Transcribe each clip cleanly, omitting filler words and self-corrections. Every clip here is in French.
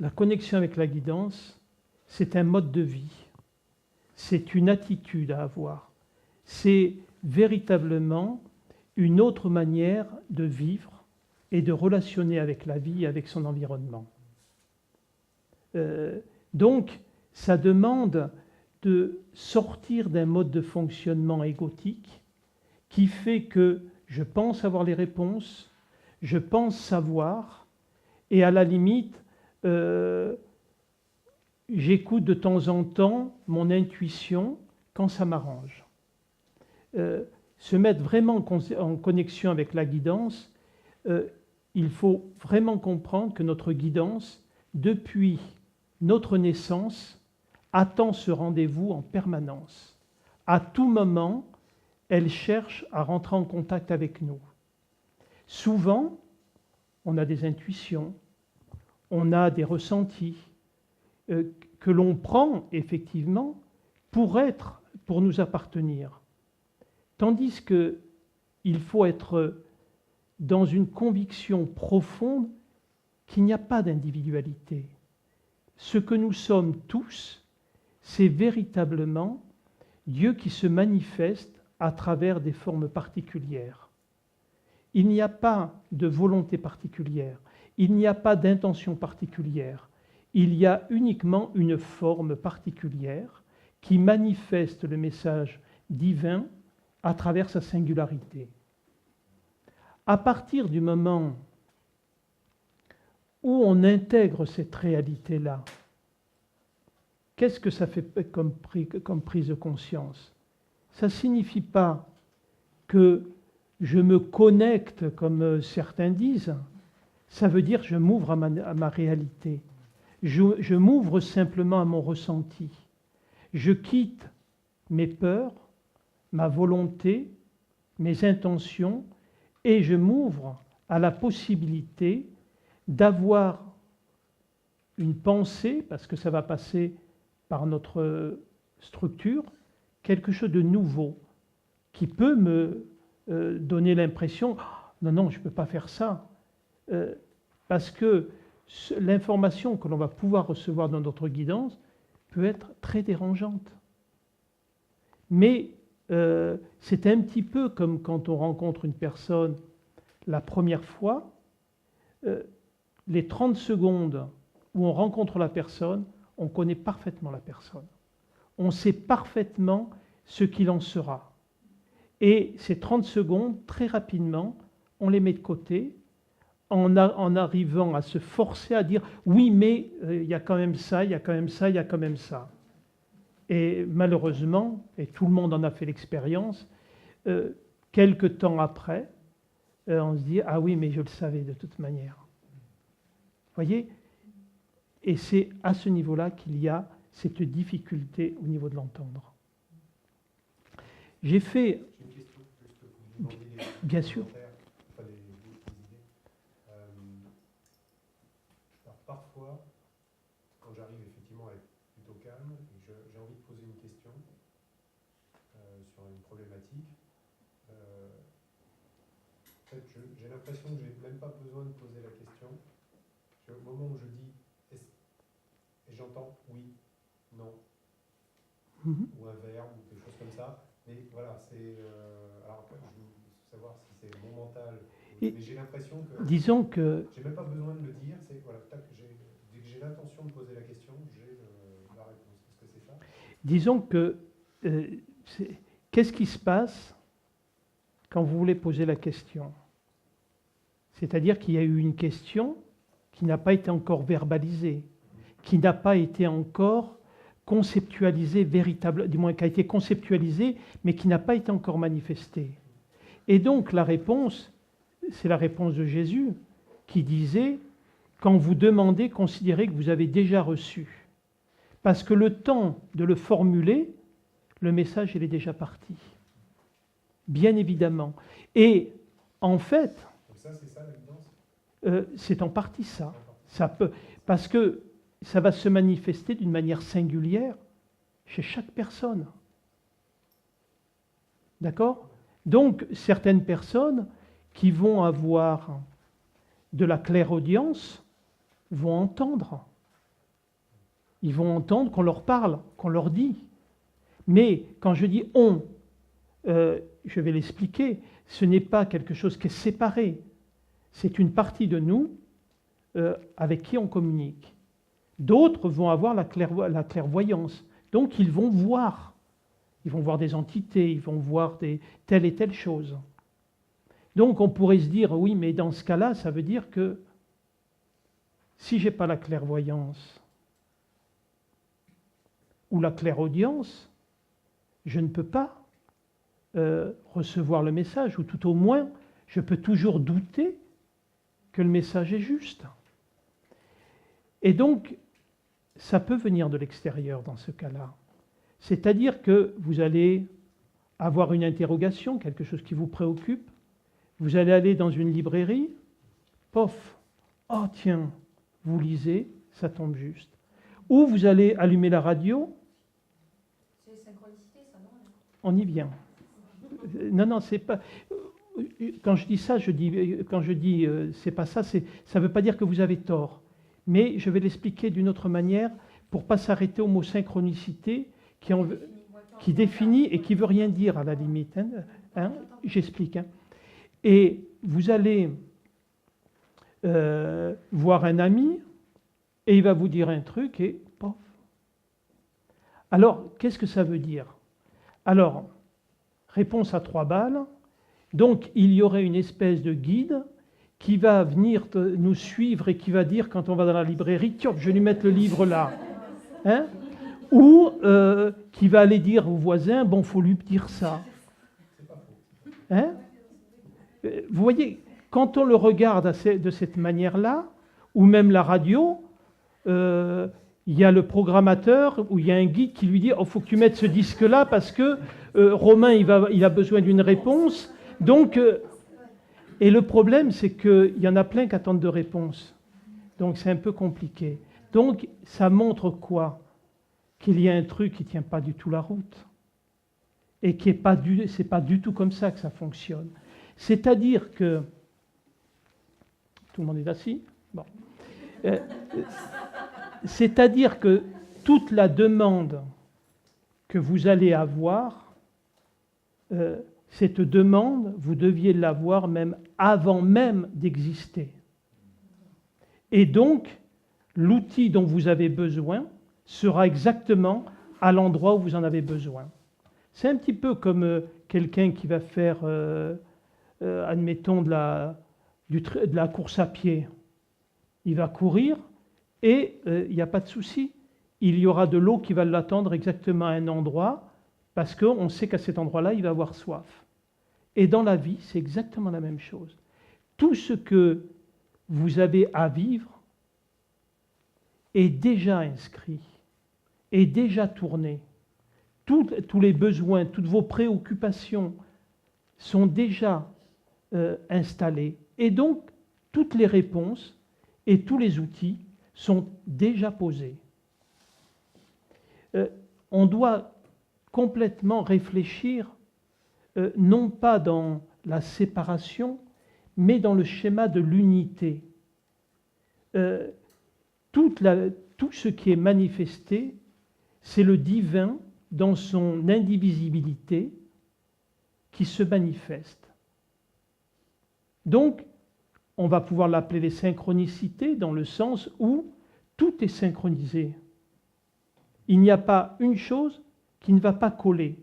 La connexion avec la guidance, c'est un mode de vie, c'est une attitude à avoir, c'est véritablement une autre manière de vivre et de relationner avec la vie et avec son environnement. Donc, ça demande de sortir d'un mode de fonctionnement égotique qui fait que je pense avoir les réponses, je pense savoir, et à la limite, j'écoute de temps en temps mon intuition quand ça m'arrange. Se mettre vraiment en connexion avec la guidance, il faut vraiment comprendre que notre guidance, depuis notre naissance, attend ce rendez-vous en permanence. À tout moment, elle cherche à rentrer en contact avec nous. Souvent, on a des intuitions, on a des ressentis que l'on prend effectivement pour nous appartenir. Tandis qu'il faut être dans une conviction profonde qu'il n'y a pas d'individualité. Ce que nous sommes tous, c'est véritablement Dieu qui se manifeste à travers des formes particulières. Il n'y a pas de volonté particulière, il n'y a pas d'intention particulière, il y a uniquement une forme particulière qui manifeste le message divin à travers sa singularité. À partir du moment où on intègre cette réalité-là, qu'est-ce que ça fait comme prise de conscience? Ça ne signifie pas que je me connecte, comme certains disent. Ça veut dire que je m'ouvre à ma réalité. Je m'ouvre simplement à mon ressenti. Je quitte mes peurs, ma volonté, mes intentions, et je m'ouvre à la possibilité d'avoir une pensée, parce que ça va passer par notre structure, quelque chose de nouveau qui peut me donner l'impression « non, je ne peux pas faire ça ». Parce que l'information que l'on va pouvoir recevoir dans notre guidance peut être très dérangeante. Mais c'est un petit peu comme quand on rencontre une personne la première fois, les 30 secondes où on rencontre la personne, on connaît parfaitement la personne. On sait parfaitement ce qu'il en sera. Et ces 30 secondes, très rapidement, on les met de côté en arrivant à se forcer à dire « oui, mais il y a quand même ça, il y a quand même ça, il y a quand même ça ». Et malheureusement, et tout le monde en a fait l'expérience, quelque temps après, on se dit « ah oui, mais je le savais de toute manière ». Vous voyez? Et c'est à ce niveau-là qu'il y a cette difficulté au niveau de l'entendre. J'ai fait... J'ai une question, juste pour vous demander bien sûr. Enfin, des idées. Alors parfois, quand j'arrive effectivement à être plutôt calme et que j'ai envie de poser une question sur une problématique, en fait, j'ai l'impression que je n'ai même pas besoin de poser la question. Au moment où je dis et j'entends oui, non, ou un verbe, ou quelque chose comme ça. Mais voilà, c'est. Alors après, je veux savoir si c'est mon mental. Mais j'ai l'impression que. Disons que. J'ai même pas besoin de le dire. C'est voilà, dès que j'ai l'intention de poser la question, j'ai la réponse. Est-ce que c'est ça? Disons que. Qu'est-ce qui se passe quand vous voulez poser la question? C'est-à-dire qu'il y a eu une question qui n'a pas été encore verbalisée, qui n'a pas été encore conceptualisée véritable, du moins qui a été conceptualisée, mais qui n'a pas été encore manifestée. Et donc la réponse, c'est la réponse de Jésus, qui disait, quand vous demandez, considérez que vous avez déjà reçu. Parce que le temps de le formuler, le message, il est déjà parti. Bien évidemment. Et en fait... Donc ça, c'est ça l'évidence? C'est en partie ça. Ça peut, parce que ça va se manifester d'une manière singulière chez chaque personne. D'accord? Donc, certaines personnes qui vont avoir de la clairaudience vont entendre Ils vont entendre qu'on leur parle, qu'on leur dit. Mais quand je dis « on », je vais l'expliquer, ce n'est pas quelque chose qui est séparé. C'est une partie de nous avec qui on communique. D'autres vont avoir la clairvoyance. Donc ils vont voir. Ils vont voir des entités, ils vont voir telle et telle chose. Donc on pourrait se dire, oui, mais dans ce cas-là, ça veut dire que si je n'ai pas la clairvoyance ou la clairaudience, je ne peux pas recevoir le message, ou tout au moins, je peux toujours douter que le message est juste. Et donc, ça peut venir de l'extérieur dans ce cas-là. C'est-à-dire que vous allez avoir une interrogation, quelque chose qui vous préoccupe, vous allez aller dans une librairie, pof, oh tiens, vous lisez, ça tombe juste. Ou vous allez allumer la radio. C'est synchronicité, ça, non? On y vient. Non, c'est pas. Quand je dis ça, c'est pas ça, ça ne veut pas dire que vous avez tort. Mais je vais l'expliquer d'une autre manière pour ne pas s'arrêter au mot synchronicité qui définit et qui ne veut rien dire à la limite. J'explique. Et vous allez voir un ami et il va vous dire un truc et pof. Alors, qu'est-ce que ça veut dire? Alors, réponse à 3 balles. Donc, il y aurait une espèce de guide qui va venir nous suivre et qui va dire, quand on va dans la librairie, tiens, je vais lui mettre le livre là. Ou qui va aller dire au voisin, bon, il faut lui dire ça. Vous voyez, quand on le regarde de cette manière-là, ou même la radio, il y a le programmateur ou il y a un guide qui lui dit oh, faut que tu mettes ce disque-là parce que Romain il a besoin d'une réponse. Donc, et le problème, c'est qu'il y en a plein qui attendent de réponses. Donc, c'est un peu compliqué. Donc, ça montre quoi? Qu'il y a un truc qui ne tient pas du tout la route. Et qui c'est pas du tout comme ça que ça fonctionne. C'est-à-dire que... Tout le monde est assis? Bon. C'est-à-dire que toute la demande que vous allez avoir, cette demande, vous deviez l'avoir même avant même d'exister. Et donc, l'outil dont vous avez besoin sera exactement à l'endroit où vous en avez besoin. C'est un petit peu comme quelqu'un qui va faire, admettons, de la course à pied. Il va courir et il n'y a pas de souci. Il y aura de l'eau qui va l'attendre exactement à un endroit parce qu'on sait qu'à cet endroit-là, il va avoir soif. Et dans la vie, c'est exactement la même chose. Tout ce que vous avez à vivre est déjà inscrit, est déjà tourné. Tous les besoins, toutes vos préoccupations sont déjà installés. Et donc, toutes les réponses et tous les outils sont déjà posés. On doit complètement réfléchir, non pas dans la séparation, mais dans le schéma de l'unité. Tout ce qui est manifesté, c'est le divin dans son indivisibilité qui se manifeste. Donc, on va pouvoir l'appeler les synchronicités dans le sens où tout est synchronisé. Il n'y a pas une chose qui ne va pas coller.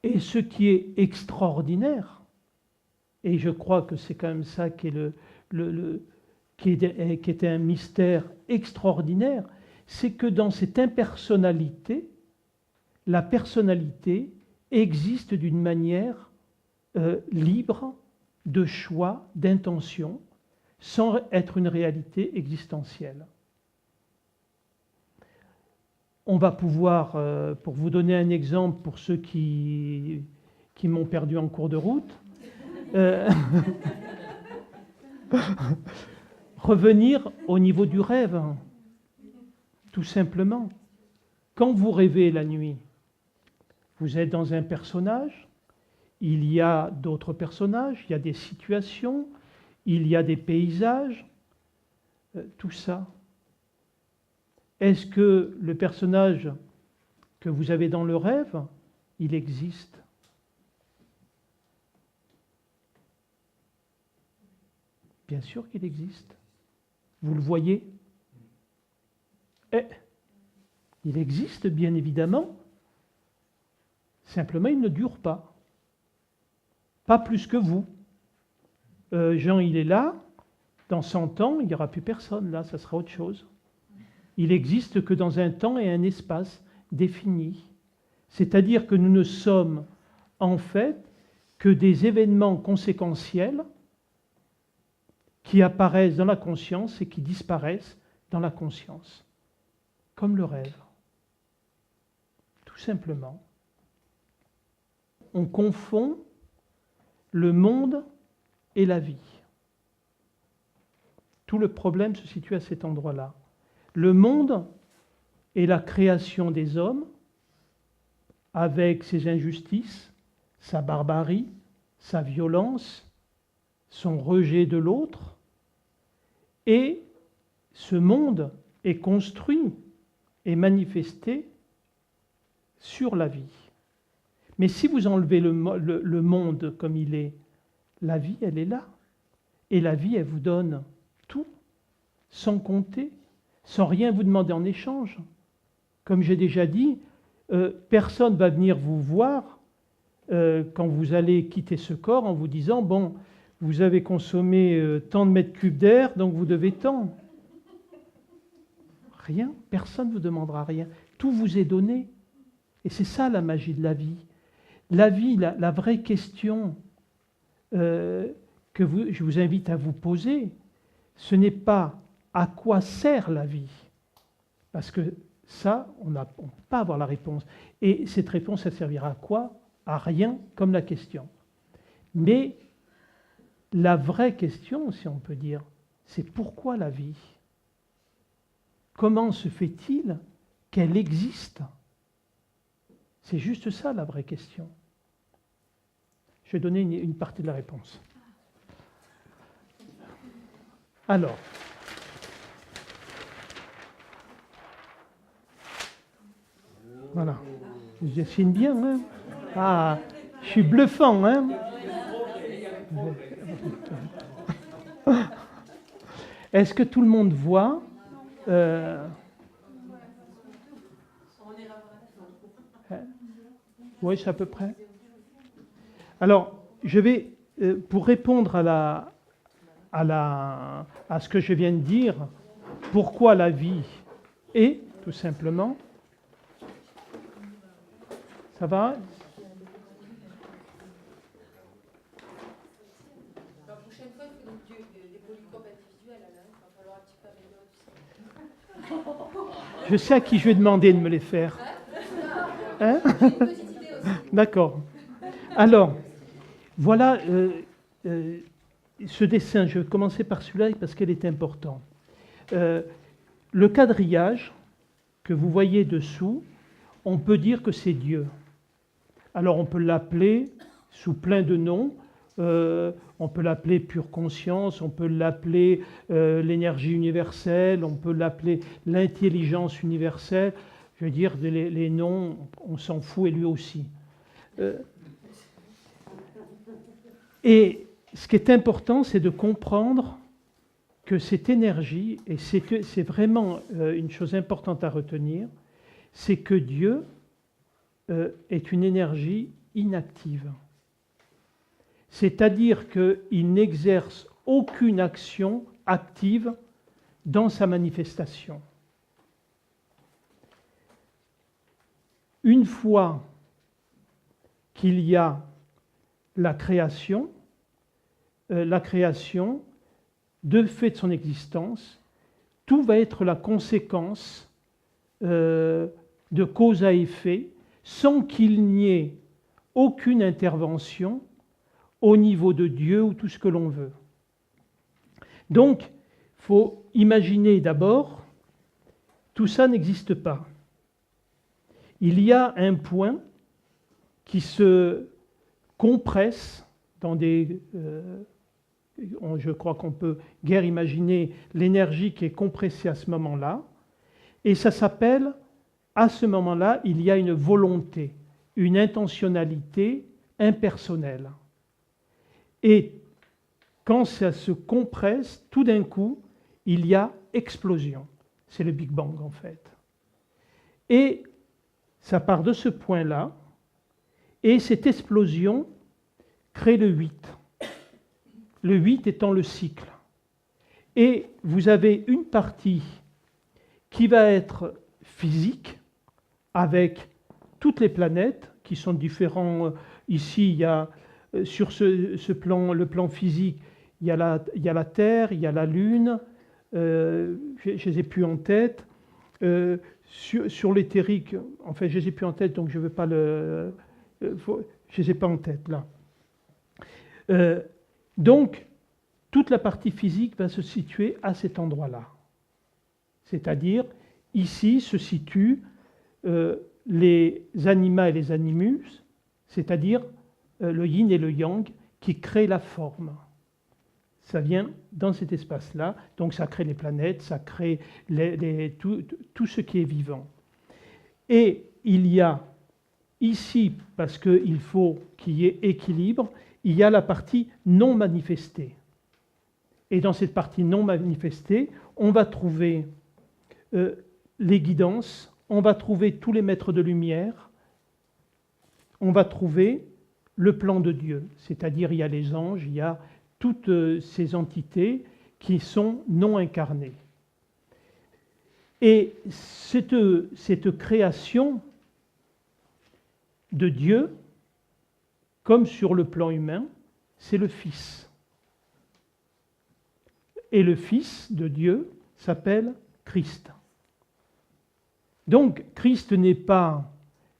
Et ce qui est extraordinaire, et je crois que c'est quand même ça qui était un mystère extraordinaire, c'est que dans cette impersonnalité, la personnalité existe d'une manière libre de choix, d'intention, sans être une réalité existentielle. On va pouvoir, pour vous donner un exemple pour ceux qui m'ont perdu en cours de route, revenir au niveau du rêve, tout simplement. Quand vous rêvez la nuit, vous êtes dans un personnage, il y a d'autres personnages, il y a des situations, il y a des paysages, tout ça. est-ce que le personnage que vous avez dans le rêve, il existe? Bien sûr qu'il existe. Vous le voyez? Il existe, bien évidemment. Simplement, il ne dure pas. Pas plus que vous. Jean, il est là. Dans 100 ans, il n'y aura plus personne. Là, ça sera autre chose. Il n'existe que dans un temps et un espace définis. C'est-à-dire que nous ne sommes, en fait, que des événements conséquentiels qui apparaissent dans la conscience et qui disparaissent dans la conscience. Comme le rêve. Tout simplement. On confond le monde et la vie. Tout le problème se situe à cet endroit-là. Le monde est la création des hommes avec ses injustices, sa barbarie, sa violence, son rejet de l'autre. Et ce monde est construit et manifesté sur la vie. Mais si vous enlevez le monde comme il est, la vie, elle est là. Et la vie, elle vous donne tout, sans compter, sans rien vous demander en échange. Comme j'ai déjà dit, personne ne va venir vous voir quand vous allez quitter ce corps en vous disant « Bon, vous avez consommé tant de mètres cubes d'air, donc vous devez tant. » Rien, personne ne vous demandera rien. Tout vous est donné. Et c'est ça la magie de la vie. La vie, la vraie question que je vous invite à vous poser, ce n'est pas à quoi sert la vie. Parce que ça, on ne peut pas avoir la réponse. Et cette réponse, elle servira à quoi? À rien, comme la question. Mais la vraie question, si on peut dire, c'est pourquoi la vie? Comment se fait-il qu'elle existe? C'est juste ça la vraie question. Je vais donner une partie de la réponse. Alors, voilà. Je dessine bien, hein? Ah, je suis bluffant, hein? Est-ce que tout le monde voit Oui, c'est à peu près. Alors, je vais, pour répondre à ce que je viens de dire, pourquoi la vie est, tout simplement. Ça va? La prochaine fois, il faut donc des polycopes individuels, il va falloir un petit peu améliorer tout ça. Je sais à qui je vais demander de me les faire. Hein? J'ai une petite idée aussi. D'accord. Alors, voilà ce dessin. Je vais commencer par celui-là parce qu'elle est importante. Le quadrillage que vous voyez dessous, on peut dire que c'est Dieu. Alors on peut l'appeler sous plein de noms. On peut l'appeler pure conscience, on peut l'appeler l'énergie universelle, on peut l'appeler l'intelligence universelle. Je veux dire, les noms, on s'en fout, et lui aussi. Et ce qui est important, c'est de comprendre que cette énergie, et c'est vraiment une chose importante à retenir, c'est que Dieu est une énergie inactive. C'est-à-dire qu'il n'exerce aucune action active dans sa manifestation. Une fois qu'il y a la création, de fait de son existence, tout va être la conséquence de cause à effet, sans qu'il n'y ait aucune intervention au niveau de Dieu ou tout ce que l'on veut. Donc, il faut imaginer d'abord, tout ça n'existe pas. Il y a un point qui se compresse dans des... je crois qu'on peut guère imaginer l'énergie qui est compressée à ce moment-là, Et ça s'appelle, à ce moment-là, il y a une volonté, une intentionnalité impersonnelle. Et quand ça se compresse, tout d'un coup, il y a explosion. C'est le Big Bang en fait. Et ça part de ce point-là, et cette explosion crée le 8. Le 8 étant le cycle. Et vous avez une partie qui va être physique, avec toutes les planètes qui sont différents. Ici, il y a, sur ce plan, le plan physique, il y a la Terre, il y a la Lune, je ne les ai plus en tête. Sur l'éthérique, enfin, je ne les ai plus en tête, donc je ne veux pas je ne les ai pas en tête, là. Donc, toute la partie physique va se situer à cet endroit-là. C'est-à-dire, ici se situent les anima et les animus, c'est-à-dire le yin et le yang, qui créent la forme. Ça vient dans cet espace-là, donc ça crée les planètes, ça crée tout ce qui est vivant. Et il y a ici, parce qu'il faut qu'il y ait équilibre, il y a la partie non manifestée. Et dans cette partie non manifestée, on va trouver les guidances, on va trouver tous les maîtres de lumière, on va trouver le plan de Dieu, c'est-à-dire il y a les anges, il y a toutes ces entités qui sont non incarnées. Et cette création de Dieu, comme sur le plan humain, c'est le Fils. Et le Fils de Dieu s'appelle Christ. Donc, Christ n'est pas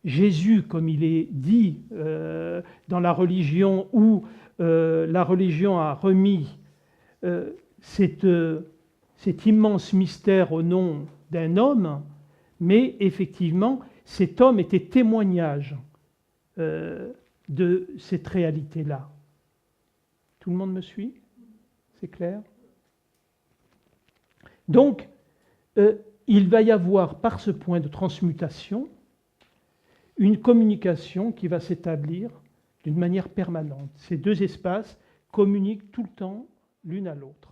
Jésus, comme il est dit dans la religion, où la religion a remis cet immense mystère au nom d'un homme, mais effectivement, cet homme était témoignage de cette réalité-là. Tout le monde me suit? C'est clair? Donc, il va y avoir, par ce point de transmutation, une communication qui va s'établir d'une manière permanente. Ces deux espaces communiquent tout le temps l'une à l'autre.